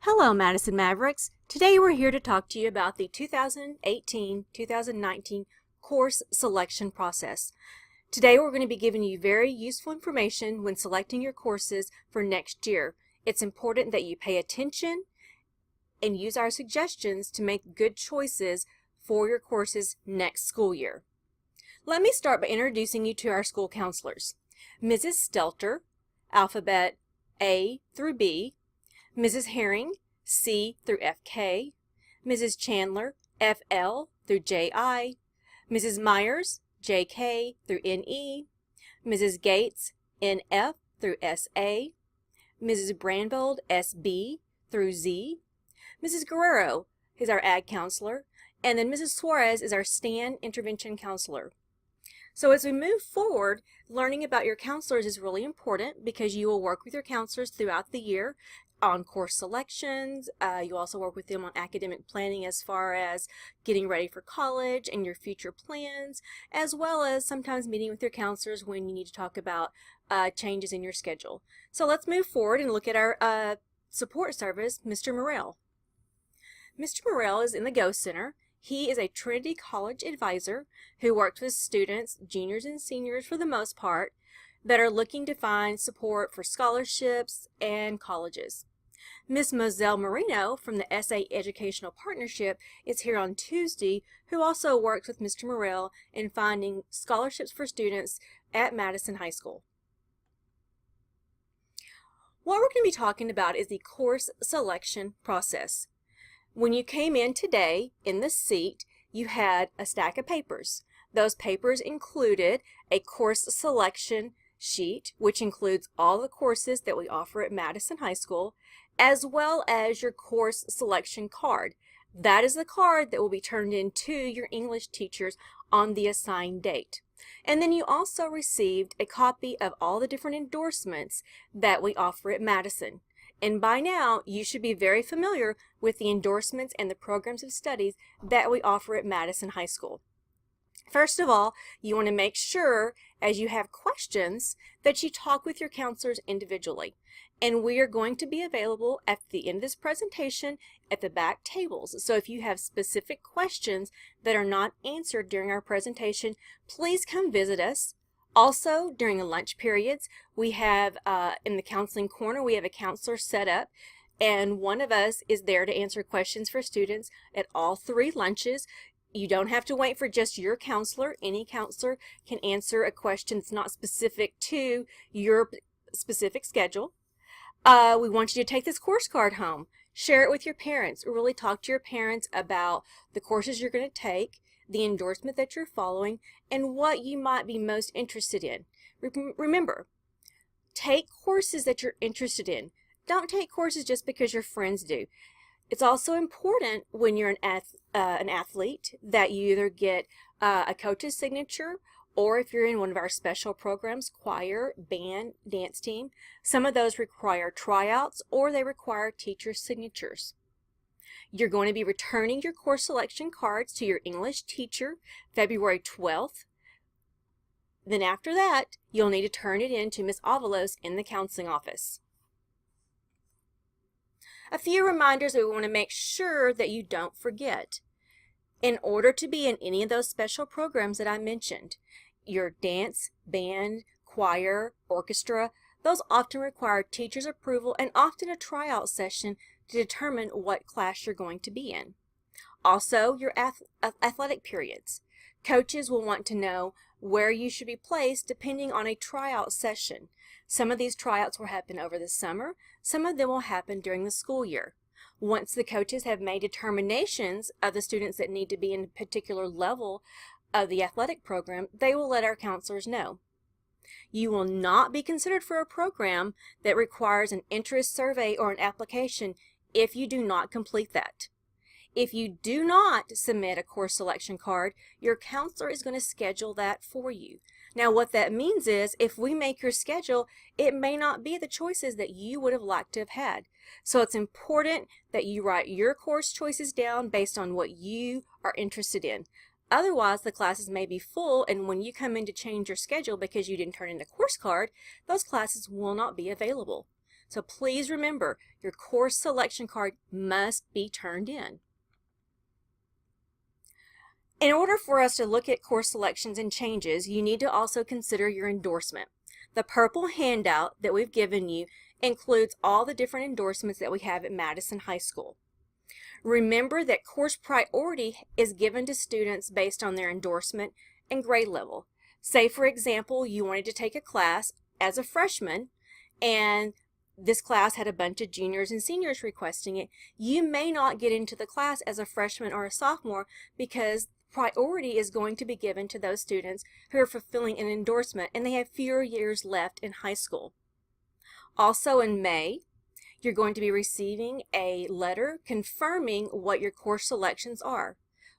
Hello, Madison Mavericks. Today we're here to talk to you about the 2018-2019 course selection process. Today we're going to be giving you very useful information when selecting your courses for next year. It's important that you pay attention and use our suggestions to make good choices for your courses next school year. Let me start by introducing you to our school counselors. Mrs. Stelter, alphabet A through B, Mrs. Herring, C through FK, Mrs. Chandler, FL through JI, Mrs. Myers, JK through NE, Mrs. Gates, NF through SA, Mrs. Brandvold, SB through Z, Mrs. Guerrero is our Ag Counselor, and then Mrs. Suarez is our STAN Intervention Counselor. So as we move forward, learning about your counselors is really important because you will work with your counselors throughout the year on course selections. You also work with them on academic planning as far as getting ready for college and your future plans, as well as sometimes meeting with your counselors when you need to talk about changes in your schedule. So let's move forward and look at our support service, Mr. Morrell. Mr. Morrell is in the Go Center. He is a Trinity College advisor who works with students, juniors and seniors for the most part, that are looking to find support for scholarships and colleges. Ms. Moselle Marino from the SA Educational Partnership is here on Tuesday, who also works with Mr. Morrell in finding scholarships for students at Madison High School. What we're going to be talking about is the course selection process. When you came in today in the seat, you had a stack of papers. Those papers included a course selection sheet, which includes all the courses that we offer at Madison High School, as well as your course selection card. That is the card that will be turned in to your English teachers on the assigned date. And then you also received a copy of all the different endorsements that we offer at Madison. And by now, you should be very familiar with the endorsements and the programs of studies that we offer at Madison High School. First of all, you want to make sure, as you have questions, that you talk with your counselors individually. And we are going to be available at the end of this presentation at the back tables. So if you have specific questions that are not answered during our presentation, please come visit us. Also, during the lunch periods, we have, in the counseling corner, we have a counselor set up, and one of us is there to answer questions for students at all 3 lunches. You don't have to wait for just your counselor. Any counselor can answer a question that's not specific to your specific schedule. We want you to take this course card home. Share it with your parents. Really talk to your parents about the courses you're going to take, the endorsement that you're following, and what you might be most interested in. Remember, take courses that you're interested in. Don't take courses just because your friends do. It's also important when you're an athlete that you either get a coach's signature, or if you're in one of our special programs, choir, band, dance team. Some of those require tryouts or they require teacher signatures. You're going to be returning your course selection cards to your English teacher February 12th. Then after that, you'll need to turn it in to Ms. Avalos in the counseling office. A few reminders that we want to make sure that you don't forget. In order to be in any of those special programs that I mentioned, your dance, band, choir, orchestra, those often require teacher's approval and often a tryout session to determine what class you're going to be in. Also, your athletic periods. Coaches will want to know where you should be placed depending on a tryout session. Some of these tryouts will happen over the summer. Some of them will happen during the school year. Once the coaches have made determinations of the students that need to be in a particular level of the athletic program, they will let our counselors know. You will not be considered for a program that requires an interest survey or an application if you do not complete that. If you do not submit a course selection card, your counselor is going to schedule that for you. Now what that means is if we make your schedule, it may not be the choices that you would have liked to have had. So it's important that you write your course choices down based on what you are interested in. Otherwise, the classes may be full, and when you come in to change your schedule because you didn't turn in a course card, those classes will not be available. So please remember, your course selection card must be turned in. In order for us to look at course selections and changes, you need to also consider your endorsement. The purple handout that we've given you includes all the different endorsements that we have at Madison High School. Remember that course priority is given to students based on their endorsement and grade level. Say, for example, you wanted to take a class as a freshman and this class had a bunch of juniors and seniors requesting it. You may not get into the class as a freshman or a sophomore because priority is going to be given to those students who are fulfilling an endorsement and they have fewer years left in high school. Also in May, you're going to be receiving a letter confirming what your course selections are.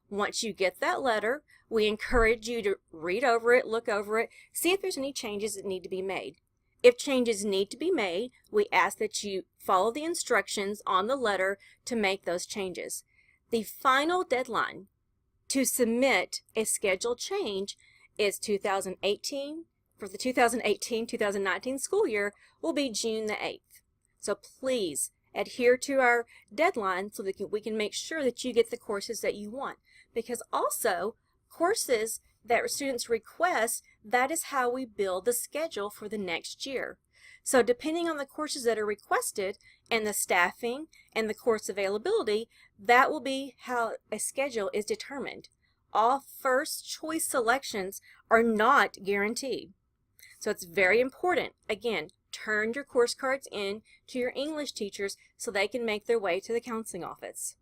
Once you get that letter, we encourage you to read over it, look over it, see if there's any changes that need to be made. If changes need to be made, we ask that you follow the instructions on the letter to make those changes. The final deadline to submit a schedule change is 2018. For the 2018-2019 school year will be June the 8th. So please adhere to our deadline so that we can make sure that you get the courses that you want. Because also, courses that students request, that is how we build the schedule for the next year. So depending on the courses that are requested and the staffing and the course availability, that will be how a schedule is determined. All first choice selections are not guaranteed. So it's very important, again, turn your course cards in to your English teachers so they can make their way to the counseling office.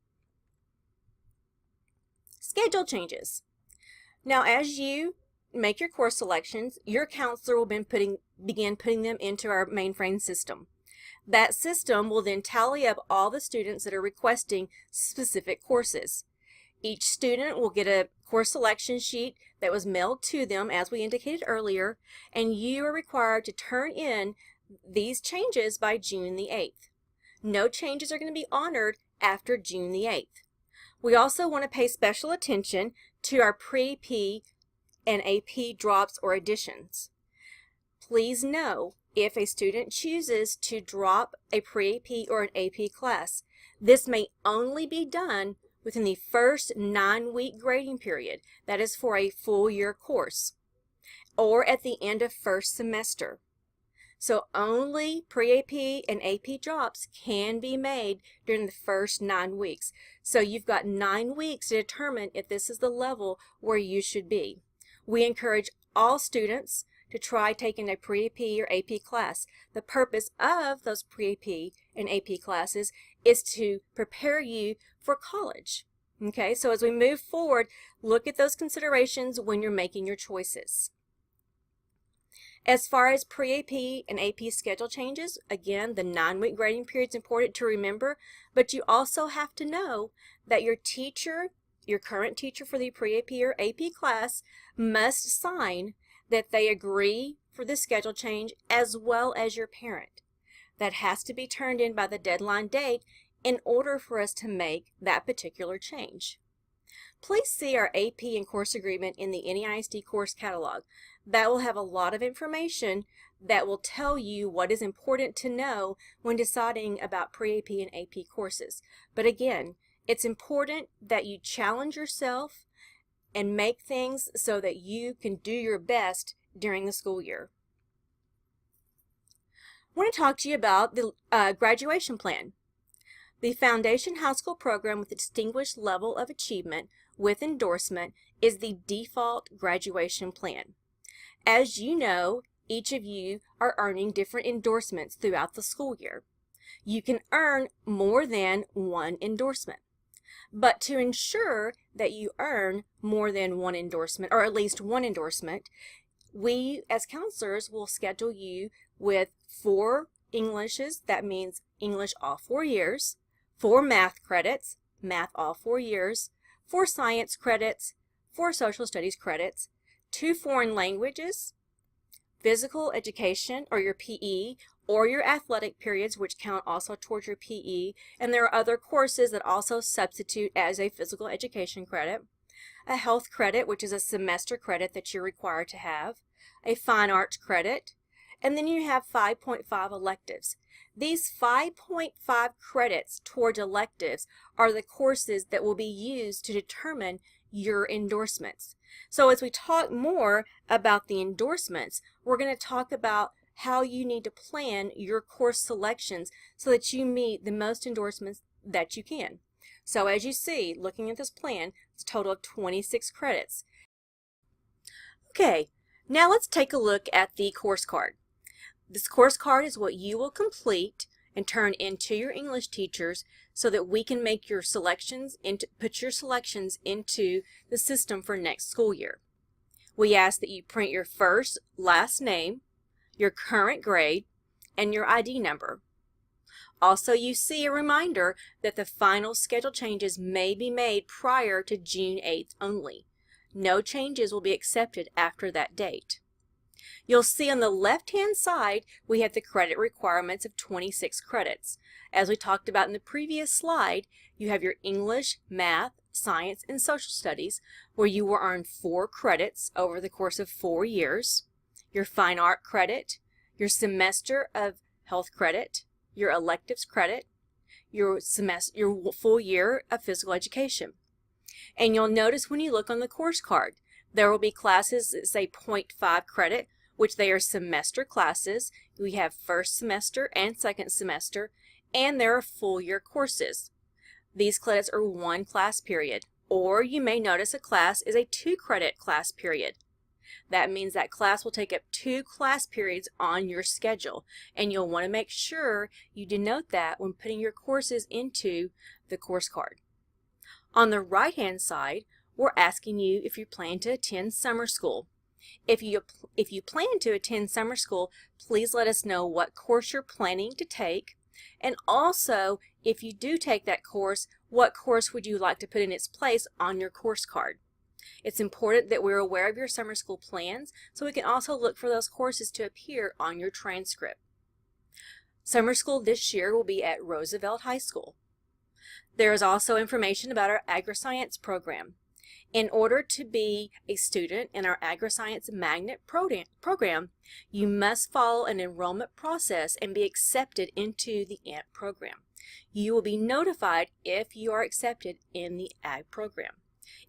Schedule changes. Now as you make your course selections, your counselor will begin putting them into our mainframe system. That system will then tally up all the students that are requesting specific courses. Each student will get a course selection sheet that was mailed to them as we indicated earlier, and you are required to turn in these changes by June the 8th. No changes are going to be honored after June the 8th. We also want to pay special attention to our pre-AP and AP drops or additions. Please know if a student chooses to drop a pre-AP or an AP class, this may only be done within the first 9-week grading period, that is for a full year course, or at the end of first semester. So only pre-AP and AP drops can be made during the first 9 weeks. So you've got 9 weeks to determine if this is the level where you should be. We encourage all students to try taking a pre-AP or AP class. The purpose of those pre-AP and AP classes is to prepare you for college. Okay, so as we move forward, look at those considerations when you're making your choices. As far as pre-AP and AP schedule changes, again, the 9-week grading period is important to remember, but you also have to know that your teacher, your current teacher for the pre-AP or AP class, must sign that they agree for the schedule change as well as your parent. That has to be turned in by the deadline date in order for us to make that particular change. Please see our AP and course agreement in the NEISD course catalog. That will have a lot of information that will tell you what is important to know when deciding about pre-AP and AP courses. But again, it's important that you challenge yourself and make things so that you can do your best during the school year. I want to talk to you about the graduation plan. The Foundation High School program with a distinguished level of achievement with endorsement is the default graduation plan. As you know, each of you are earning different endorsements throughout the school year. You can earn more than one endorsement. But to ensure that you earn more than one endorsement, or at least one endorsement, we as counselors will schedule you with 4 Englishes, that means English all 4 years, 4 math credits, math all 4 years, 4 science credits, 4 social studies credits, 2 foreign languages, physical education or your PE, or your athletic periods, which count also towards your PE, and there are other courses that also substitute as a physical education credit, a health credit, which is a semester credit that you're required to have, a fine arts credit, and then you have 5.5 electives. These 5.5 credits towards electives are the courses that will be used to determine your endorsements. So as we talk more about the endorsements, we're going to talk about how you need to plan your course selections so that you meet the most endorsements that you can. So as you see, looking at this plan, it's a total of 26 credits. Okay, now let's take a look at the course card. This course card is what you will complete and turn into your English teachers so that we can make your selections put your selections into the system for next school year. We ask that you print your first, last name, your current grade, and your ID number. Also, you see a reminder that the final schedule changes may be made prior to June 8th only. No changes will be accepted after that date. You'll see on the left-hand side we have the credit requirements of 26 credits. As we talked about in the previous slide, you have your English, Math, Science, and Social Studies, where you will earn 4 credits over the course of 4 years, your Fine Art credit, your semester of Health credit, your electives credit, your full year of Physical Education. And you'll notice when you look on the course card, there will be classes that say 0.5 credit, which they are semester classes. We have first semester and second semester, and there are full year courses. These credits are 1 class period, or you may notice a class is a 2 credit class period. That means that class will take up 2 class periods on your schedule, and you'll want to make sure you denote that when putting your courses into the course card. On the right-hand side, we're asking you if you plan to attend summer school. If you plan to attend summer school, please let us know what course you're planning to take, and also if you do take that course, what course would you like to put in its place on your course card. It's important that we're aware of your summer school plans so we can also look for those courses to appear on your transcript. Summer school this year will be at Roosevelt High School. There is also information about our Agri-Science program. In order to be a student in our Agri-Science Magnet program, you must follow an enrollment process and be accepted into the AMP program. You will be notified if you are accepted in the AG program.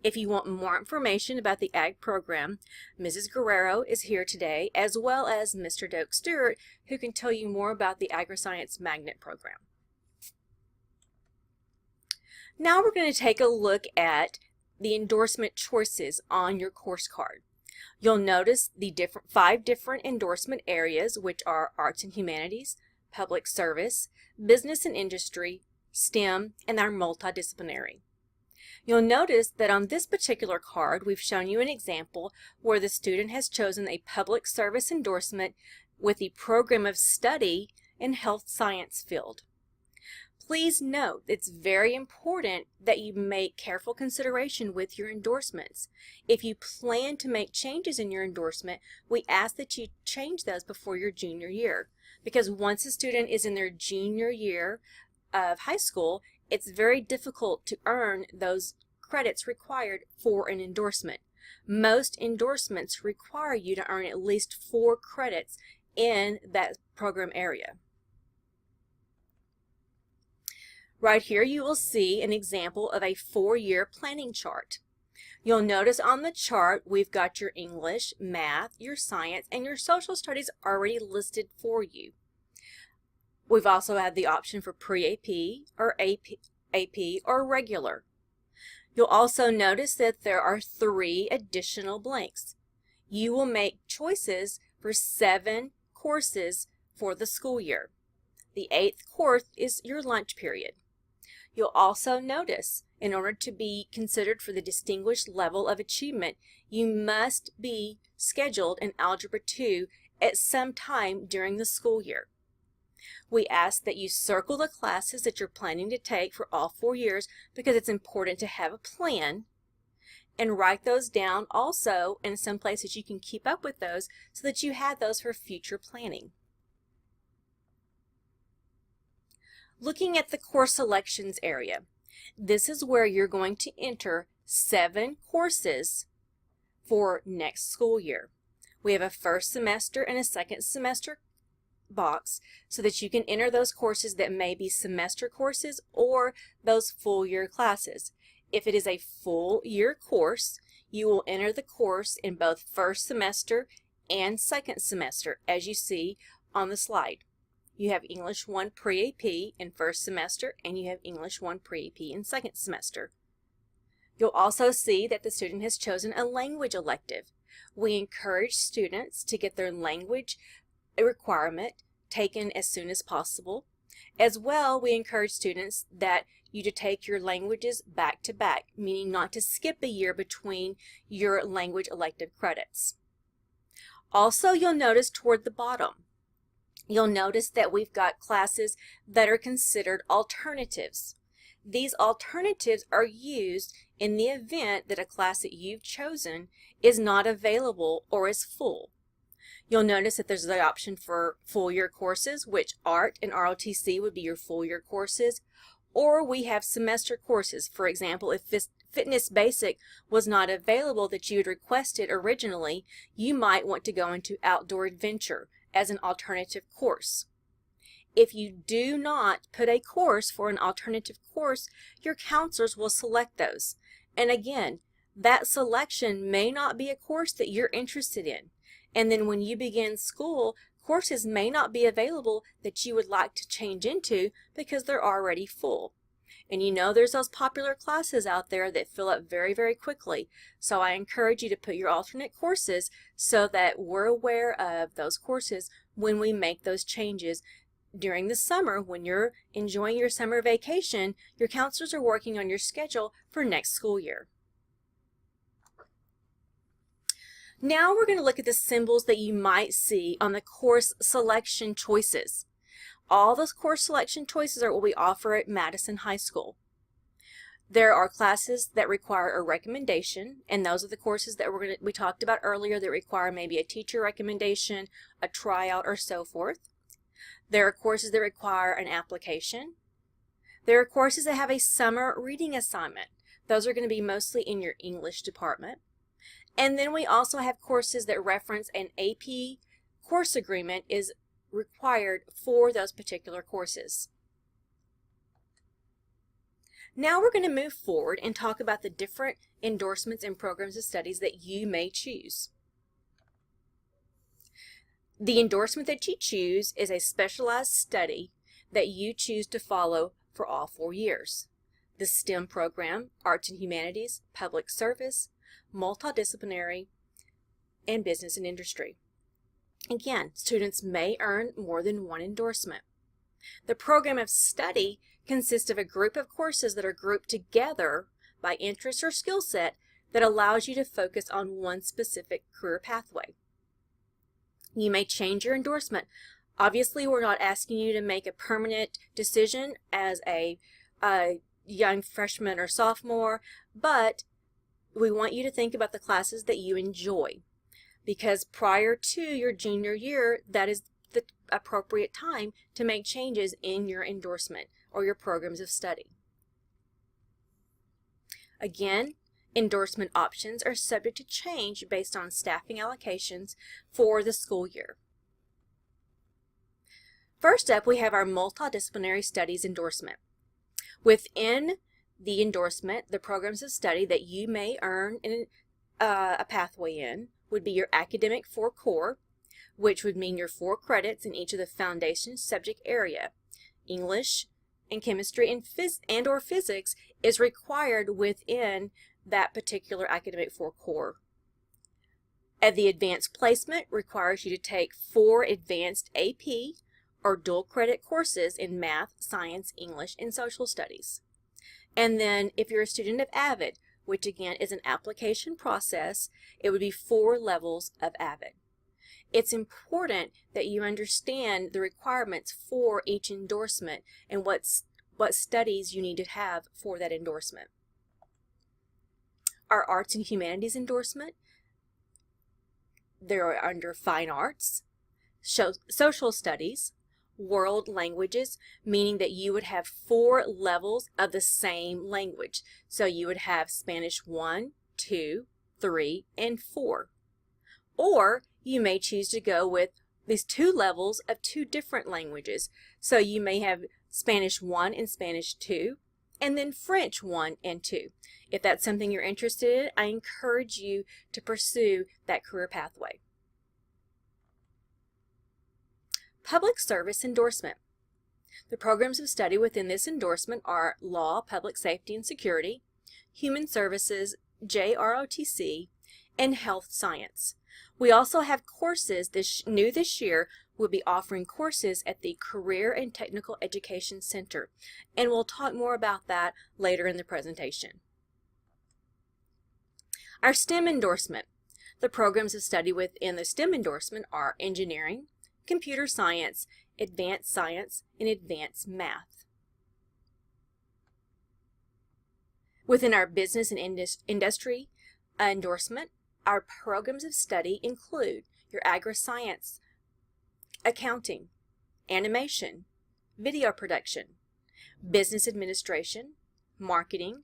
If you want more information about the AG program, Mrs. Guerrero is here today, as well as Mr. Doak Stewart, who can tell you more about the Agri-Science Magnet program. Now we're going to take a look at the endorsement choices on your course card. You'll notice the 5 different endorsement areas, which are Arts and Humanities, Public Service, Business and Industry, STEM, and our multidisciplinary. You'll notice that on this particular card, we've shown you an example where the student has chosen a public service endorsement with the program of study in health science field. Please note it's very important that you make careful consideration with your endorsements. If you plan to make changes in your endorsement, we ask that you change those before your junior year, because once a student is in their junior year of high school, it's very difficult to earn those credits required for an endorsement. Most endorsements require you to earn at least 4 credits in that program area. Right here you will see an example of a 4-year planning chart. You'll notice on the chart we've got your English, Math, your Science, and your Social Studies already listed for you. We've also had the option for pre-AP or AP or regular. You'll also notice that there are 3 additional blanks. You will make choices for 7 courses for the school year. The 8th course is your lunch period. You'll also notice, in order to be considered for the distinguished level of achievement, you must be scheduled in Algebra 2 at some time during the school year. We ask that you circle the classes that you're planning to take for all 4 years because it's important to have a plan, and write those down also in some places you can keep up with those so that you have those for future planning. Looking at the course selections area, this is where you're going to enter 7 courses for next school year. We have a first semester and a second semester box so that you can enter those courses that may be semester courses or those full year classes. If it is a full year course, you will enter the course in both first semester and second semester, as you see on the slide. You have English 1 Pre-AP in first semester, and you have English 1 Pre-AP in second semester. You'll also see that the student has chosen a language elective. We encourage students to get their language requirement taken as soon as possible. As well, we encourage students that you to take your languages back to back, meaning not to skip a year between your language elective credits. Also, you'll notice toward the bottom, you'll notice that we've got classes that are considered alternatives. These alternatives are used in the event that a class that you've chosen is not available or is full. You'll notice that there's the option for full year courses, which art and ROTC would be your full year courses, or we have semester courses. For example, if Fitness Basic was not available that you had requested originally, you might want to go into Outdoor Adventure as an alternative course. If you do not put a course for an alternative course, your counselors will select those. And again, that selection may not be a course that you're interested in. And then when you begin school, courses may not be available that you would like to change into because they're already full. And you know there's those popular classes out there that fill up very, very quickly. So I encourage you to put your alternate courses so that we're aware of those courses when we make those changes. During the summer, when you're enjoying your summer vacation, your counselors are working on your schedule for next school year. Now we're going to look at the symbols that you might see on the course selection choices. All those course selection choices are what we offer at Madison High School. There are classes that require a recommendation, and those are the courses that we talked about earlier that require maybe a teacher recommendation, a tryout, or so forth. There are courses that require an application. There are courses that have a summer reading assignment. Those are going to be mostly in your English department. And then we also have courses that reference an AP course agreement is required for those particular courses. Now we're going to move forward and talk about the different endorsements and programs of studies that you may choose. The endorsement that you choose is a specialized study that you choose to follow for all 4 years. The STEM program, Arts and Humanities, Public Service, Multidisciplinary, and Business and Industry. Again, students may earn more than one endorsement. The program of study consists of a group of courses that are grouped together by interest or skill set that allows you to focus on one specific career pathway. You may change your endorsement. Obviously, we're not asking you to make a permanent decision as a young freshman or sophomore, but we want you to think about the classes that you enjoy, because prior to your junior year, that is the appropriate time to make changes in your endorsement or your programs of study. Again, endorsement options are subject to change based on staffing allocations for the school year. First up, we have our Multidisciplinary Studies endorsement. Within the endorsement, the programs of study that you may earn a pathway in would be your Academic 4 Core, which would mean your 4 credits in each of the foundation subject area. English and chemistry and or physics is required within that particular Academic 4 Core. The Advanced Placement requires you to take 4 advanced AP or dual credit courses in math, science, English, and social studies. And then if you're a student of AVID, which again is an application process, it would be 4 levels of AVID. It's important that you understand the requirements for each endorsement and what studies you need to have for that endorsement. Our Arts and Humanities endorsement, they're under Fine Arts, Social Studies, World Languages, meaning that you would have 4 levels of the same language. So you would have Spanish 1, 2, 3, and 4. Or you may choose to go with these two levels of two different languages. So you may have Spanish 1 and Spanish 2, and then French 1 and 2. If that's something you're interested in, I encourage you to pursue that career pathway. Public service endorsement. The programs of study within this endorsement are Law, Public Safety and Security, Human Services, JROTC, and Health Science. We also have courses new this year. We'll be offering courses at the Career and Technical Education Center, and we'll talk more about that later in the presentation. Our STEM endorsement. The programs of study within the STEM endorsement are Engineering, Computer Science, Advanced Science, and Advanced Math. Within our Business and Industry endorsement, our programs of study include your Agri-Science, Accounting, Animation, Video Production, Business Administration, Marketing,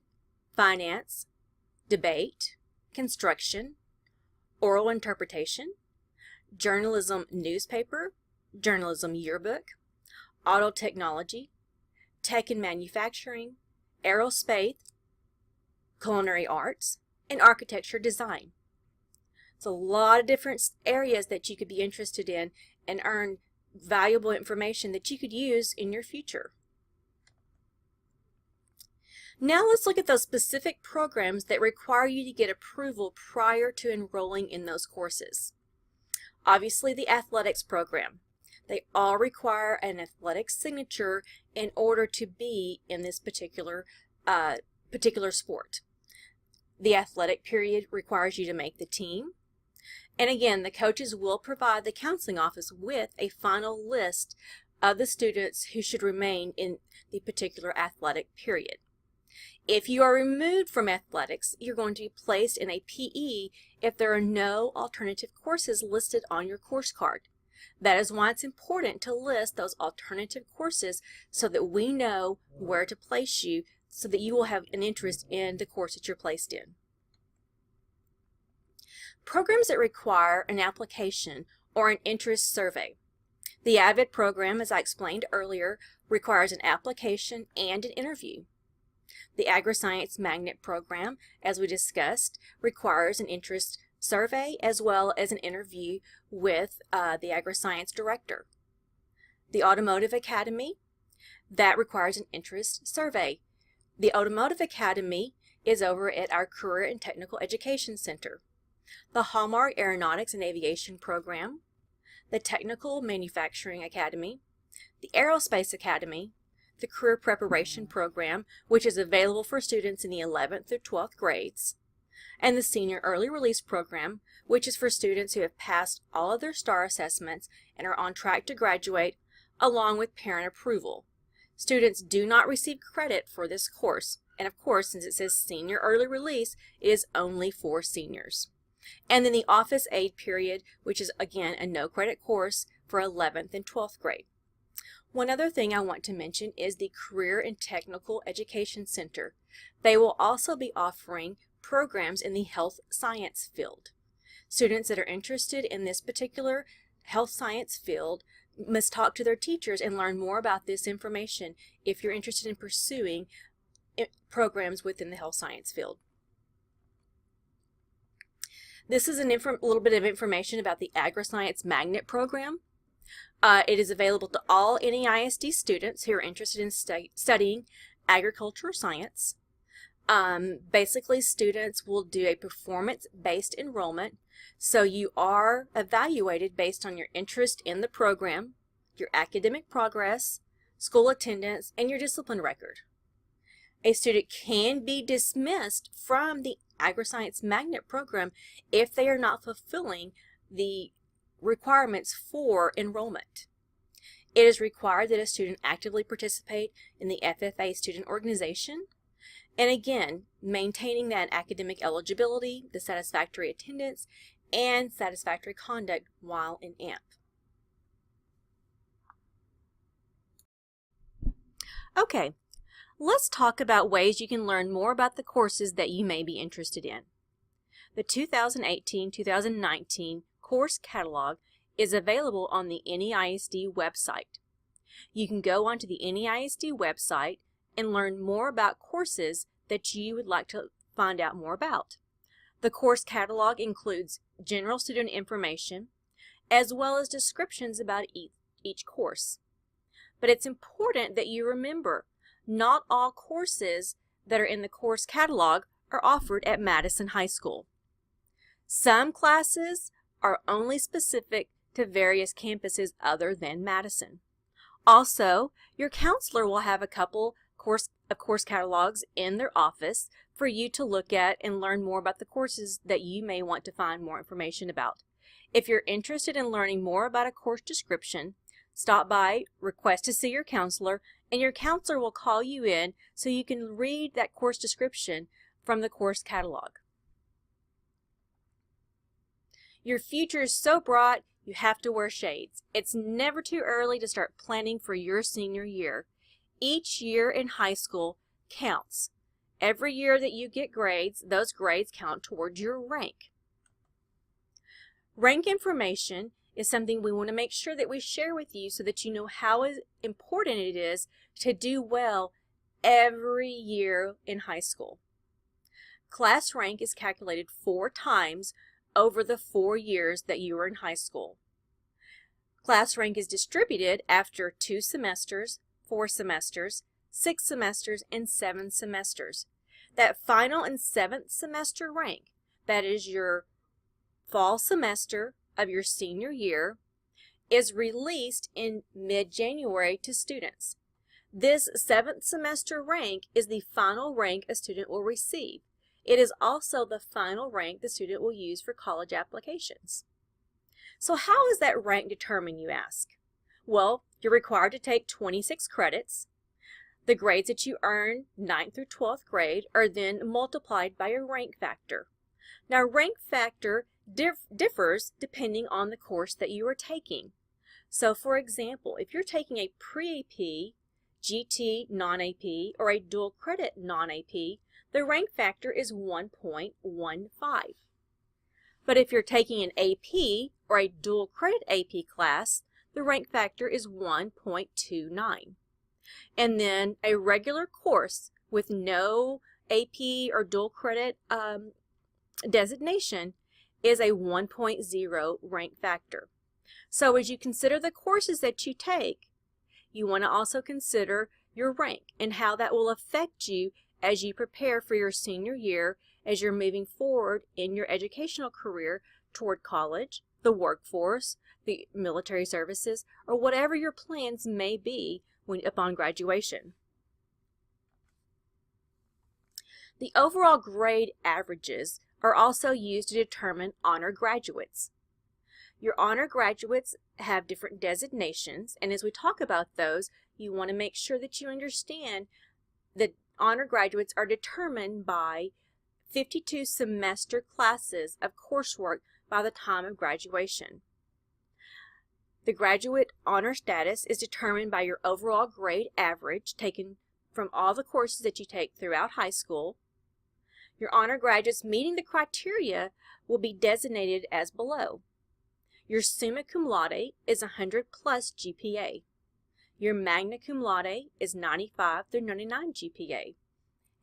Finance, Debate, Construction, Oral Interpretation, Journalism Newspaper, Journalism Yearbook, Auto Technology, Tech and Manufacturing, Aerospace, Culinary Arts, and Architecture Design. It's a lot of different areas that you could be interested in and earn valuable information that you could use in your future. Now let's look at those specific programs that require you to get approval prior to enrolling in those courses. Obviously, the athletics program. They all require an athletic signature in order to be in this particular sport. The athletic period requires you to make the team. And again, the coaches will provide the counseling office with a final list of the students who should remain in the particular athletic period. If you are removed from athletics, you're going to be placed in a PE if there are no alternative courses listed on your course card. That is why it's important to list those alternative courses so that we know where to place you so that you will have an interest in the course that you're placed in. Programs that require an application or an interest survey. The AVID program, as I explained earlier, requires an application and an interview. The Agri-Science Magnet program, as we discussed, requires an interest survey as well as an interview with the Agri-Science director. The Automotive Academy, that requires an interest survey. The Automotive Academy is over at our Career and Technical Education Center. The Hallmark Aeronautics and Aviation program, the Technical Manufacturing Academy, the Aerospace Academy, the Career Preparation program, which is available for students in the 11th through 12th grades, and the Senior Early Release program, which is for students who have passed all of their STAR assessments and are on track to graduate, along with parent approval. Students do not receive credit for this course, and of course, since it says Senior Early Release, it is only for seniors. And then the Office Aid period, which is again a no credit course for 11th and 12th grade. One other thing I want to mention is the Career and Technical Education Center. They will also be offering programs in the health science field. Students that are interested in this particular health science field must talk to their teachers and learn more about this information if you're interested in pursuing programs within the health science field. This is a little bit of information about the Agri-Science Magnet program. It is available to all NEISD students who are interested in studying agriculture or science. Basically, students will do a performance-based enrollment, so you are evaluated based on your interest in the program, your academic progress, school attendance, and your discipline record. A student can be dismissed from the Agri-Science Magnet program if they are not fulfilling the requirements for enrollment. It is required that a student actively participate in the FFA student organization, and again, maintaining that academic eligibility, the satisfactory attendance, and satisfactory conduct while in AMP. Okay, let's talk about ways you can learn more about the courses that you may be interested in. The 2018-2019 course catalog is available on the NEISD website. You can go onto the NEISD website and learn more about courses that you would like to find out more about. The course catalog includes general student information as well as descriptions about each course. But it's important that you remember, not all courses that are in the course catalog are offered at Madison High School. Some classes are only specific to various campuses other than Madison. Also, your counselor will have a couple of course catalogs in their office for you to look at and learn more about the courses that you may want to find more information about. If you're interested in learning more about a course description, stop by, request to see your counselor, and your counselor will call you in so you can read that course description from the course catalog. Your future is so bright, you have to wear shades. It's never too early to start planning for your senior year. Each year in high school counts. Every year that you get grades, those grades count towards your rank. Rank information is something we want to make sure that we share with you so that you know how important it is to do well every year in high school. Class rank is calculated 4 times over the 4 years that you were in high school. Class rank is distributed after 2 semesters, 4 semesters, 6 semesters, and 7 semesters. That final and 7th semester rank, that is your fall semester of your senior year, is released in mid-January to students. This 7th semester rank is the final rank a student will receive. It is also the final rank the student will use for college applications. So how is that rank determined, you ask? Well, you're required to take 26 credits. The grades that you earn 9th through 12th grade are then multiplied by a rank factor. Now, rank factor differs depending on the course that you are taking. So, for example, if you're taking a pre-AP, GT non-AP, or a dual credit non-AP, the rank factor is 1.15. But if you're taking an AP or a dual credit AP class, the rank factor is 1.29. And then a regular course with no AP or dual credit designation is a 1.0 rank factor. So as you consider the courses that you take, you want to also consider your rank and how that will affect you as you prepare for your senior year, as you're moving forward in your educational career toward college, the workforce, the military services, or whatever your plans may be upon graduation. The overall grade averages are also used to determine honor graduates. Your honor graduates have different designations, and as we talk about those, you want to make sure that you understand that honor graduates are determined by 52 semester classes of coursework by the time of graduation. The graduate honor status is determined by your overall grade average taken from all the courses that you take throughout high school. Your honor graduates meeting the criteria will be designated as below. Your summa cum laude is 100 plus GPA. Your magna cum laude is 95 through 99 GPA.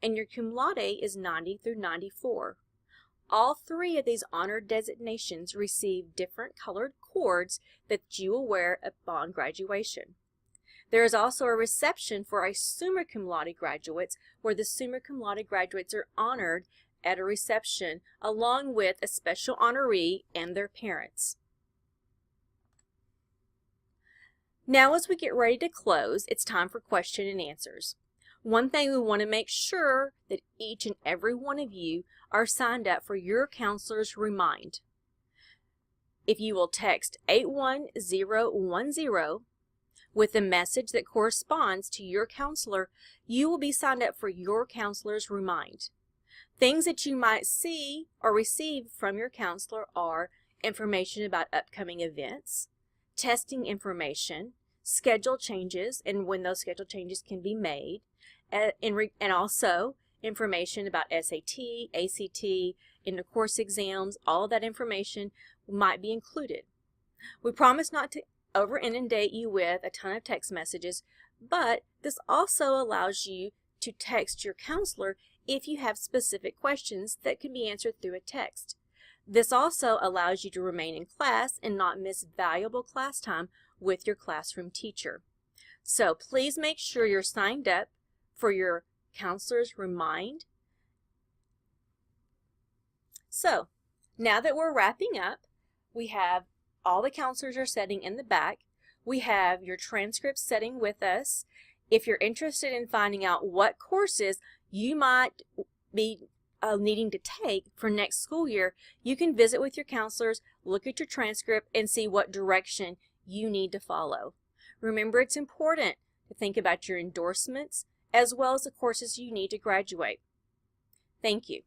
And your cum laude is 90 through 94. All 3 of these honor designations receive different colored cords that you will wear upon graduation. There is also a reception for a summa cum laude graduates, where the summa cum laude graduates are honored at a reception along with a special honoree and their parents. Now, as we get ready to close, it's time for question and answers. One thing we want to make sure that each and every one of you are signed up for your counselor's remind. If you will text 81010 with a message that corresponds to your counselor, you will be signed up for your counselor's remind. Things that you might see or receive from your counselor are information about upcoming events, testing information, schedule changes and when those schedule changes can be made, and also information about SAT, ACT, end-of-course exams. All of that information might be included. We promise not to over inundate you with a ton of text messages, but this also allows you to text your counselor if you have specific questions that can be answered through a text. This also allows you to remain in class and not miss valuable class time with your classroom teacher. So please make sure you're signed up for your counselor's remind. So now that we're wrapping up, we have all the counselors are sitting in the back. We have your transcripts sitting with us. If you're interested in finding out what courses you might be needing to take for next school year, you can visit with your counselors, look at your transcript, and see what direction you need to follow. Remember, it's important to think about your endorsements as well as the courses you need to graduate. Thank you.